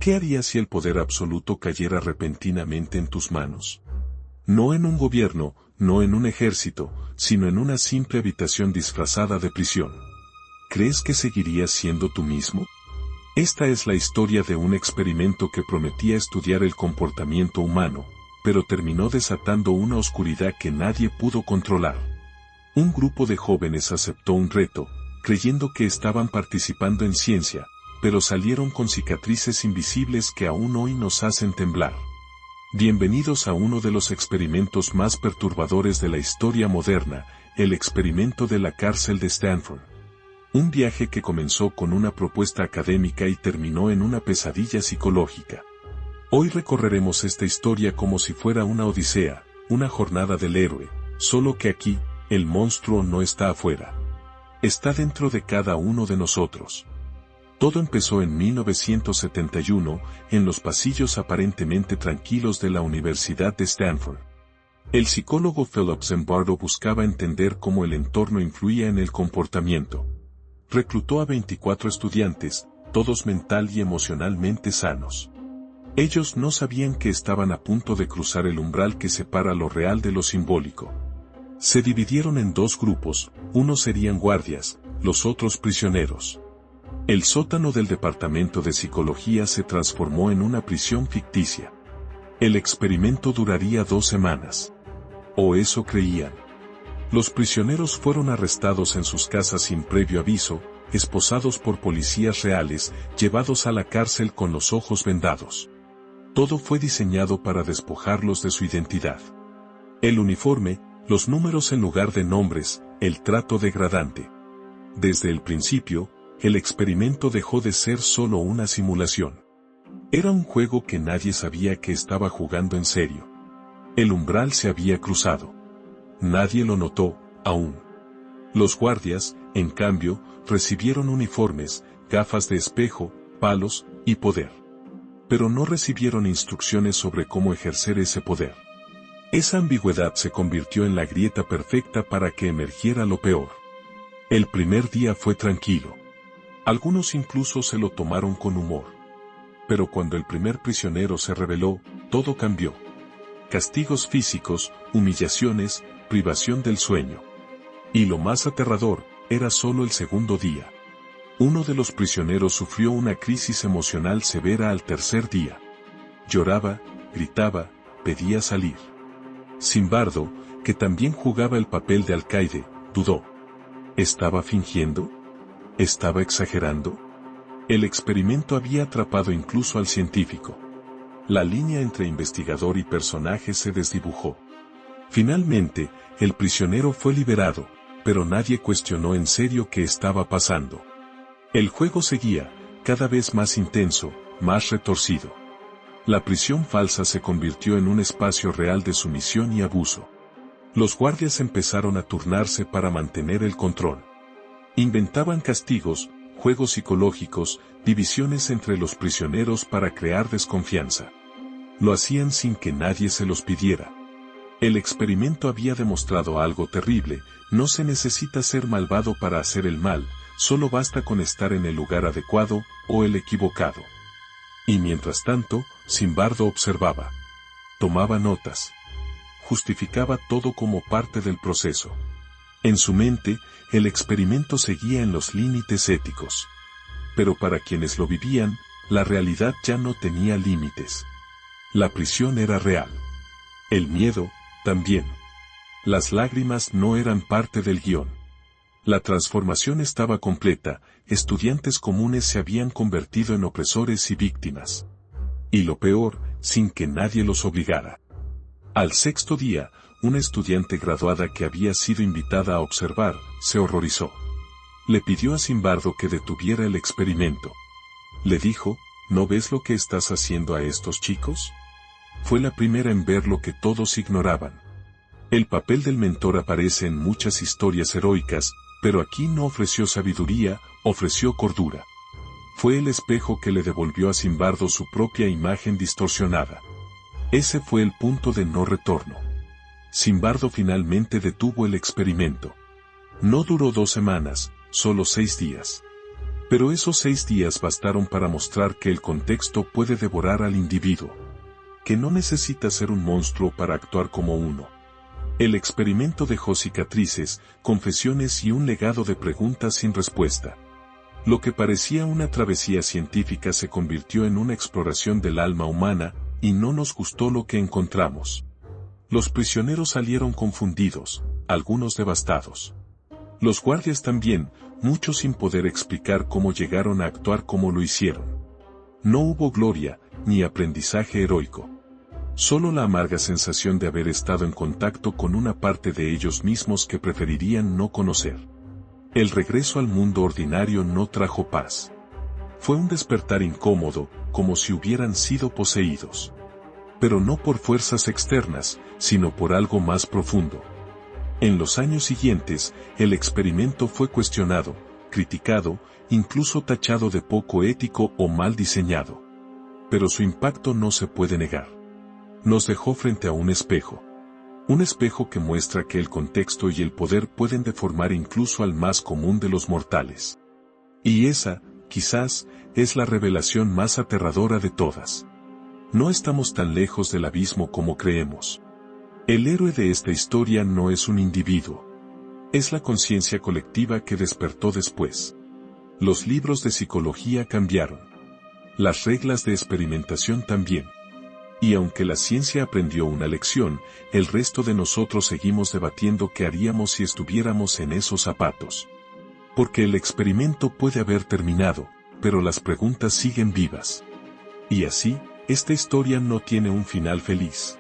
¿Qué harías si el poder absoluto cayera repentinamente en tus manos? No en un gobierno, no en un ejército, sino en una simple habitación disfrazada de prisión. ¿Crees que seguirías siendo tú mismo? Esta es la historia de un experimento que prometía estudiar el comportamiento humano, pero terminó desatando una oscuridad que nadie pudo controlar. Un grupo de jóvenes aceptó un reto, creyendo que estaban participando en ciencia, pero salieron con cicatrices invisibles que aún hoy nos hacen temblar. Bienvenidos a uno de los experimentos más perturbadores de la historia moderna, el experimento de la cárcel de Stanford. Un viaje que comenzó con una propuesta académica y terminó en una pesadilla psicológica. Hoy recorreremos esta historia como si fuera una odisea, una jornada del héroe, solo que aquí, el monstruo no está afuera. Está dentro de cada uno de nosotros. Todo empezó en 1971, en los pasillos aparentemente tranquilos de la Universidad de Stanford. El psicólogo Philip Zimbardo buscaba entender cómo el entorno influía en el comportamiento. Reclutó a 24 estudiantes, todos mental y emocionalmente sanos. Ellos no sabían que estaban a punto de cruzar el umbral que separa lo real de lo simbólico. Se dividieron en dos grupos, unos serían guardias, los otros prisioneros. El sótano del departamento de psicología se transformó en una prisión ficticia. El experimento duraría 2 semanas. O eso creían. Los prisioneros fueron arrestados en sus casas sin previo aviso, esposados por policías reales, llevados a la cárcel con los ojos vendados. Todo fue diseñado para despojarlos de su identidad. El uniforme, los números en lugar de nombres, el trato degradante. Desde el principio, el experimento dejó de ser solo una simulación. Era un juego que nadie sabía que estaba jugando en serio. El umbral se había cruzado. Nadie lo notó, aún. Los guardias, en cambio, recibieron uniformes, gafas de espejo, palos y poder. Pero no recibieron instrucciones sobre cómo ejercer ese poder. Esa ambigüedad se convirtió en la grieta perfecta para que emergiera lo peor. El primer día fue tranquilo. Algunos incluso se lo tomaron con humor. Pero cuando el primer prisionero se rebeló, todo cambió. Castigos físicos, humillaciones, privación del sueño. Y lo más aterrador, era solo el segundo día. Uno de los prisioneros sufrió una crisis emocional severa al tercer día. Lloraba, gritaba, pedía salir. Zimbardo, que también jugaba el papel de alcaide, dudó. ¿Estaba fingiendo? ¿Estaba exagerando? El experimento había atrapado incluso al científico. La línea entre investigador y personaje se desdibujó. Finalmente, el prisionero fue liberado, pero nadie cuestionó en serio qué estaba pasando. El juego seguía, cada vez más intenso, más retorcido. La prisión falsa se convirtió en un espacio real de sumisión y abuso. Los guardias empezaron a turnarse para mantener el control. Inventaban castigos, juegos psicológicos, divisiones entre los prisioneros para crear desconfianza. Lo hacían sin que nadie se los pidiera. El experimento había demostrado algo terrible: no se necesita ser malvado para hacer el mal, solo basta con estar en el lugar adecuado, o el equivocado. Y mientras tanto, Zimbardo observaba. Tomaba notas. Justificaba todo como parte del proceso. En su mente, el experimento seguía en los límites éticos. Pero para quienes lo vivían, la realidad ya no tenía límites. La prisión era real. El miedo, también. Las lágrimas no eran parte del guión. La transformación estaba completa, estudiantes comunes se habían convertido en opresores y víctimas. Y lo peor, sin que nadie los obligara. Al sexto día, una estudiante graduada que había sido invitada a observar, se horrorizó. Le pidió a Zimbardo que detuviera el experimento. Le dijo, ¿no ves lo que estás haciendo a estos chicos? Fue la primera en ver lo que todos ignoraban. El papel del mentor aparece en muchas historias heroicas, pero aquí no ofreció sabiduría, ofreció cordura. Fue el espejo que le devolvió a Zimbardo su propia imagen distorsionada. Ese fue el punto de no retorno. Zimbardo finalmente detuvo el experimento. No duró 2 semanas, solo 6 días. Pero esos 6 días bastaron para mostrar que el contexto puede devorar al individuo, que no necesita ser un monstruo para actuar como uno. El experimento dejó cicatrices, confesiones y un legado de preguntas sin respuesta. Lo que parecía una travesía científica se convirtió en una exploración del alma humana, y no nos gustó lo que encontramos. Los prisioneros salieron confundidos, algunos devastados. Los guardias también, muchos sin poder explicar cómo llegaron a actuar como lo hicieron. No hubo gloria, ni aprendizaje heroico. Solo la amarga sensación de haber estado en contacto con una parte de ellos mismos que preferirían no conocer. El regreso al mundo ordinario no trajo paz. Fue un despertar incómodo, como si hubieran sido poseídos. Pero no por fuerzas externas, sino por algo más profundo. En los años siguientes, el experimento fue cuestionado, criticado, incluso tachado de poco ético o mal diseñado. Pero su impacto no se puede negar. Nos dejó frente a un espejo. Un espejo que muestra que el contexto y el poder pueden deformar incluso al más común de los mortales. Y esa, quizás, es la revelación más aterradora de todas. No estamos tan lejos del abismo como creemos. El héroe de esta historia no es un individuo. Es la conciencia colectiva que despertó después. Los libros de psicología cambiaron. Las reglas de experimentación también. Y aunque la ciencia aprendió una lección, el resto de nosotros seguimos debatiendo qué haríamos si estuviéramos en esos zapatos. Porque el experimento puede haber terminado, pero las preguntas siguen vivas. Y así, esta historia no tiene un final feliz.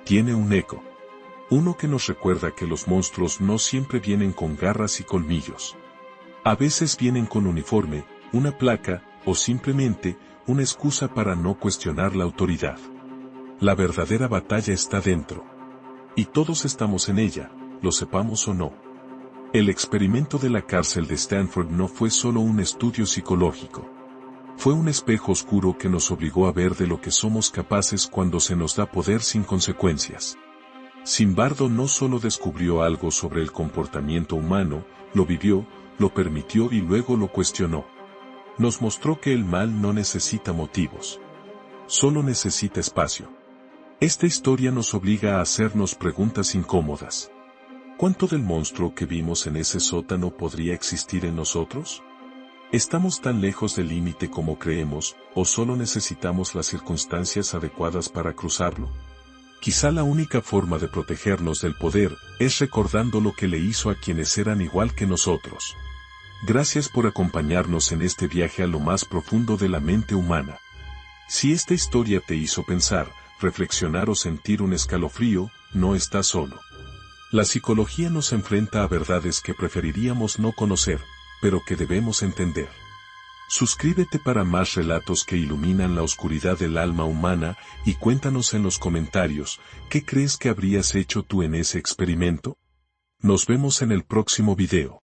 Tiene un eco. Uno que nos recuerda que los monstruos no siempre vienen con garras y colmillos. A veces vienen con uniforme, una placa, o simplemente, una excusa para no cuestionar la autoridad. La verdadera batalla está dentro. Y todos estamos en ella, lo sepamos o no. El experimento de la cárcel de Stanford no fue solo un estudio psicológico. Fue un espejo oscuro que nos obligó a ver de lo que somos capaces cuando se nos da poder sin consecuencias. Zimbardo no solo descubrió algo sobre el comportamiento humano, lo vivió, lo permitió y luego lo cuestionó. Nos mostró que el mal no necesita motivos. Solo necesita espacio. Esta historia nos obliga a hacernos preguntas incómodas. ¿Cuánto del monstruo que vimos en ese sótano podría existir en nosotros? ¿Estamos tan lejos del límite como creemos, o solo necesitamos las circunstancias adecuadas para cruzarlo? Quizá la única forma de protegernos del poder es recordando lo que le hizo a quienes eran igual que nosotros. Gracias por acompañarnos en este viaje a lo más profundo de la mente humana. Si esta historia te hizo pensar, reflexionar o sentir un escalofrío, no estás solo. La psicología nos enfrenta a verdades que preferiríamos no conocer, pero que debemos entender. Suscríbete para más relatos que iluminan la oscuridad del alma humana y cuéntanos en los comentarios, ¿qué crees que habrías hecho tú en ese experimento? Nos vemos en el próximo video.